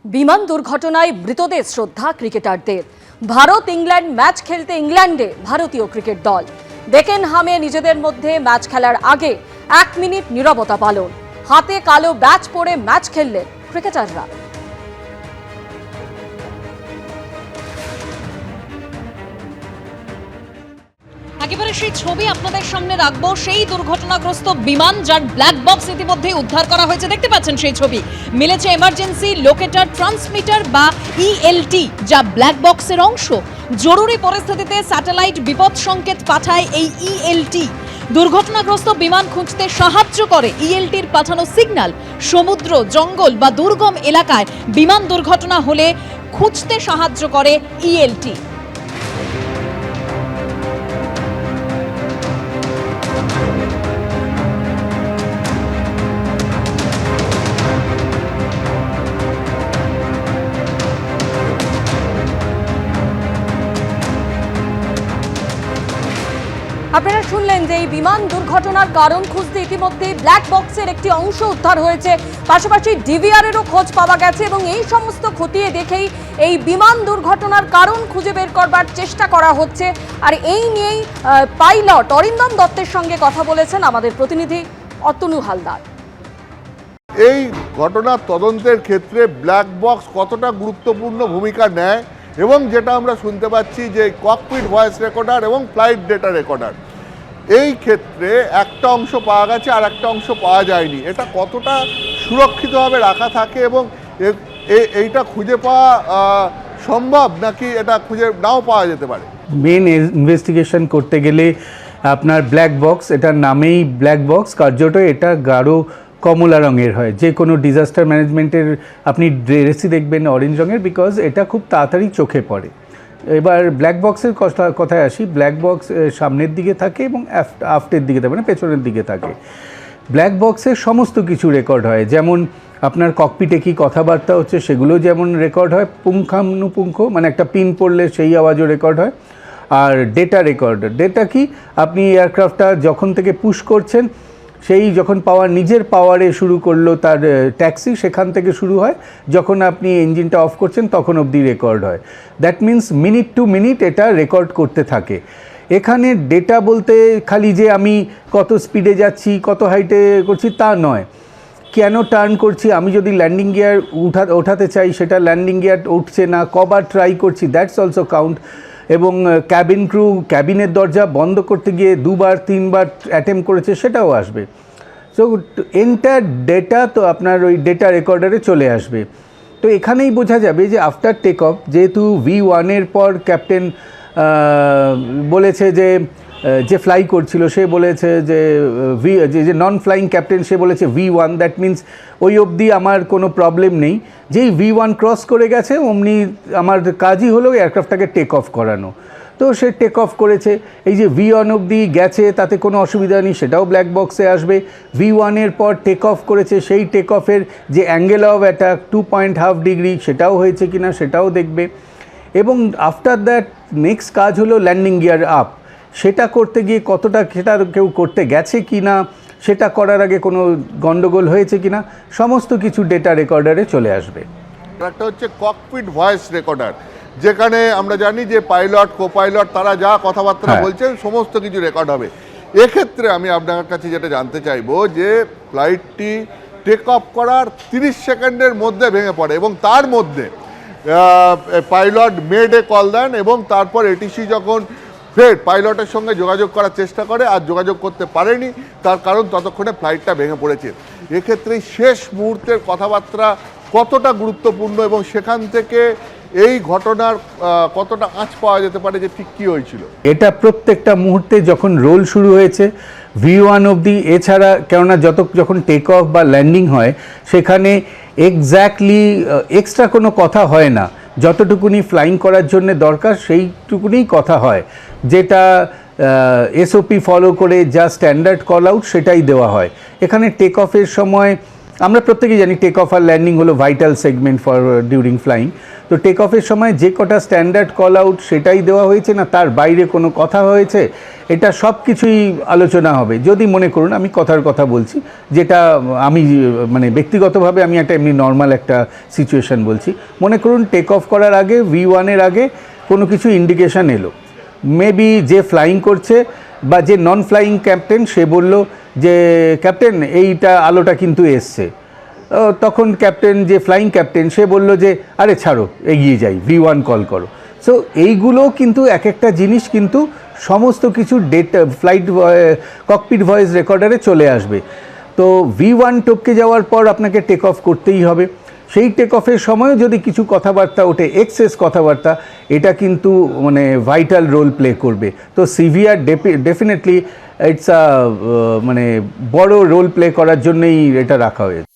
বিমান দুর্ঘটনায় মৃতদের শ্রদ্ধা ক্রিকেটারদের। ভারত ইংল্যান্ড ম্যাচ খেলতে ইংল্যান্ডে ভারতীয় ক্রিকেট দল ডেকেনহামে নিজেদের মধ্যে ম্যাচ খেলার আগে 1 মিনিট নীরবতা পালন। হাতে কালো ব্যাচ পরে ম্যাচ খেললেন ক্রিকেটাররা। একেবারে সেই ছবি আপনাদের সামনে রাখবো, সেই দুর্ঘটনাগ্রস্ত বিমান যার ব্ল্যাক বক্স ইতিমধ্যে উদ্ধার করা হয়েছে। দেখতে পাচ্ছেন সেই ছবি, মিলেছে এমার্জেন্সি লোকেটার ট্রান্সমিটার বা ইএলটি, যা ব্ল্যাক বক্সের অংশ। জরুরি পরিস্থিতিতে স্যাটেলাইট বিপদ সংকেত পাঠায় এই ইএলটি। দুর্ঘটনাগ্রস্ত বিমান খুঁজতে সাহায্য করে ইএলটির পাঠানো সিগন্যাল। সমুদ্র, জঙ্গল বা দুর্গম এলাকায় বিমান দুর্ঘটনা হলে খুঁজতে সাহায্য করে ইএলটি। আপনারা শুনলেন যে এই বিমান দুর্ঘটনার কারণ খুঁজতে ইতিমধ্যে ব্ল্যাক বক্সের একটি অংশ উদ্ধার হয়েছে, পাশাপাশি ডিভিআরেরও খোঁজ পাওয়া গেছে এবং এই সমস্ত খতিয়ে দেখেই এই বিমান দুর্ঘটনার কারণ খুঁজে বের করবার চেষ্টা করা হচ্ছে। আর এই নিয়েই পাইলট অরিন্দম দত্তের সঙ্গে কথা বলেছেন আমাদের প্রতিনিধি অতনু হালদার। এই ঘটনার তদন্তের ক্ষেত্রে ব্ল্যাক বক্স কতটা গুরুত্বপূর্ণ ভূমিকা নেয় এবং যেটা আমরা শুনতে পাচ্ছি যে ককপিট ভয়েস রেকর্ডার এবং ফ্লাইট ডেটা রেকর্ডার, এই ক্ষেত্রে একটা অংশ পাওয়া গেছে আর একটা অংশ পাওয়া যায়নি। এটা কতটা সুরক্ষিতভাবে রাখা থাকে এবং এইটা খুঁজে পাওয়া সম্ভব নাকি এটা খুঁজে নাও পাওয়া যেতে পারে? মেন ইনভেস্টিগেশন করতে গেলে আপনার ব্ল্যাক বক্স, এটার নামেই ব্ল্যাক বক্স, কার্যত এটা গাঢ় কমলা রঙের হয়। যে কোনো ডিজাস্টার ম্যানেজমেন্টের আপনি ড্রেসই দেখবেন অরেঞ্জ রঙের, বিকজ এটা খুব তাড়াতাড়ি চোখে পড়ে। এবার ব্ল্যাক বক্সের কথায় আসি। ব্ল্যাক বক্স সামনের দিকে থাকে এবং আফটের দিকে থাকে, মানে পেছনের দিকে থাকে। ব্ল্যাক বক্সের সমস্ত কিছু রেকর্ড হয়, যেমন আপনার ককপিটে কী কথাবার্তা হচ্ছে সেগুলো যেমন রেকর্ড হয় পুঙ্খানুপুঙ্খ, মানে একটা পিন পড়লে সেই আওয়াজও রেকর্ড হয়। আর ডেটা রেকর্ড, ডেটা কি, আপনি এয়ারক্রাফটটা যখন থেকে পুশ করছেন, সেই যখন নিজের পাওয়ারে শুরু করলো তার ট্যাক্সি, সেখান থেকে শুরু হয়, যখন আপনি ইঞ্জিনটা অফ করছেন তখন অবধি রেকর্ড হয়। That means minute to minute এটা রেকর্ড করতে থাকে। এখানে ডেটা বলতে খালি যে আমি কত স্পিডে যাচ্ছি, কত হাইটে করছি তা নয়, কেন টার্ন করছি, আমি যদি ল্যান্ডিং গিয়ার ওঠাতে চাই সেটা ল্যান্ডিং গিয়ার উঠছে না, কবার ট্রাই করছি, দ্যাটস অলসো কাউন্ট। এবং ক্যাবিন ক্রু ক্যাবিনের দরজা বন্ধ করতে গিয়ে 2বার 3বার অ্যাটেম্প করেছে, সেটাও আসবে। সো এন্টার ডেটা তো আপনার ওই ডেটা রেকর্ডারে চলে আসবে। তো এখানেই বোঝা যাবে যে আফটার টেক অফ, যেহেতু V1-এর পর ক্যাপ্টেন বলেছে যে ফ্লাই করছিল সে বলেছে যে নন ফ্লাইং ক্যাপ্টেন সে বলেছে V1, দ্যাট মিন্স ওই অবধি আমার কোনো প্রবলেম নেই। যেই V1 ক্রস করে গেছে অমনি আমার কাজই হলো এয়ারক্রাফটটাকে টেক অফ করানো। তো সে টেক অফ করেছে, এই যে V1 অবধি গেছে তাতে কোনো অসুবিধা নেই, সেটাও ব্ল্যাক বক্সে আসবে। V1-এর পর টেক অফ করেছে, সেই টেক অফের যে অ্যাঙ্গেল অফ অ্যাটাক 2.5 ডিগ্রি সেটাও হয়েছে কিনা সেটাও দেখবে। এবং আফটার দ্যাট নেক্সট কাজ হলো ল্যান্ডিং গিয়ার আপ, সেটা করতে গিয়ে কতটা সেটা কেউ করতে গেছে কি না, সেটা করার আগে কোনো গন্ডগোল হয়েছে কি না, সমস্ত কিছু ডেটা রেকর্ডারে চলে আসবে। একটা হচ্ছে ককপিট ভয়েস রেকর্ডার, যেখানে আমরা জানি যে পাইলট কো পাইলট তারা যা কথাবার্তা বলছেন সমস্ত কিছু রেকর্ড হবে। এক্ষেত্রে আমি আপনার কাছে যেটা জানতে চাইবো যে ফ্লাইটটি টেক অফ করার 30 সেকেন্ডের মধ্যে ভেঙে পড়ে এবং তার মধ্যে পাইলট মেডে কল দেন এবং তারপর এটিসি যখন ফের পাইলটের সঙ্গে যোগাযোগ করার চেষ্টা করে আর যোগাযোগ করতে পারেনি, তার কারণ ততক্ষণে ফ্লাইটটা ভেঙে পড়েছে। এক্ষেত্রে শেষ মুহূর্তের কথাবার্তা কতটা গুরুত্বপূর্ণ এবং সেখান থেকে এই ঘটনার কতটা আঁচ পাওয়া যেতে পারে যে ঠিক কী হয়েছিল? এটা প্রত্যেকটা মুহূর্তে যখন রোল শুরু হয়েছে V1 অবধি, এছাড়া কেননা যখন টেক অফ বা ল্যান্ডিং হয় সেখানে এক্স্যাক্টলি এক্সট্রা কোনো কথা হয় না, যতটুকুনি ফ্লাইং করার জন্য দরকার সেইটুকুনি কথা হয়, যেটা SOP ফলো করে যা স্ট্যান্ডার্ড কল আউট সেটাই দেওয়া হয়। এখানে টেক অফের সময় আমরা প্রত্যেকেই জানি টেক অফ আর ল্যান্ডিং হলো vital segment for during flying. তো টেক অফের সময় যে কটা স্ট্যান্ডার্ড কল আউট সেটাই দেওয়া হয়েছে, না তার বাইরে কোনো কথা হয়েছে, এটা সব কিছুই আলোচনা হবে। যদি মনে করুন, আমি কথার কথা বলছি, যেটা আমি মানে ব্যক্তিগতভাবে আমি একটা এমনি নর্মাল একটা সিচুয়েশান বলছি। মনে করুন টেক অফ করার আগে V1-এর আগে কোনো কিছু ইন্ডিকেশান এলো, মেবি যে ফ্লাইং করছে বা যে নন ফ্লাইং ক্যাপ্টেন সে বলল যে ক্যাপ্টেন এইটা আলোটা কিন্তু এসছে। তখন ক্যাপ্টেন, যে ফ্লাইং ক্যাপ্টেন, সে বলল যে আরে ছাড়ো, এগিয়ে যাই, V1 কল করো। সো এইগুলো কিন্তু এক একটা জিনিস কিন্তু সমস্ত কিছু ডেটা ফ্লাইট ককপিট ভয়েস রেকর্ডারে চলে আসবে। তো V1 টপকে যাওয়ার পর আপনাকে টেক অফ করতেই হবে। সেই টেক অফের সময়ও যদি কিছু কথাবার্তা ওঠে, এক্সেস কথাবার্তা, এটা কিন্তু মানে ভাইটাল রোল প্লে করবে। তো সিভিআর ডেফিনেটলি ইটস মানে বড় রোল প্লে করার জন্যই এটা রাখা হয়েছে।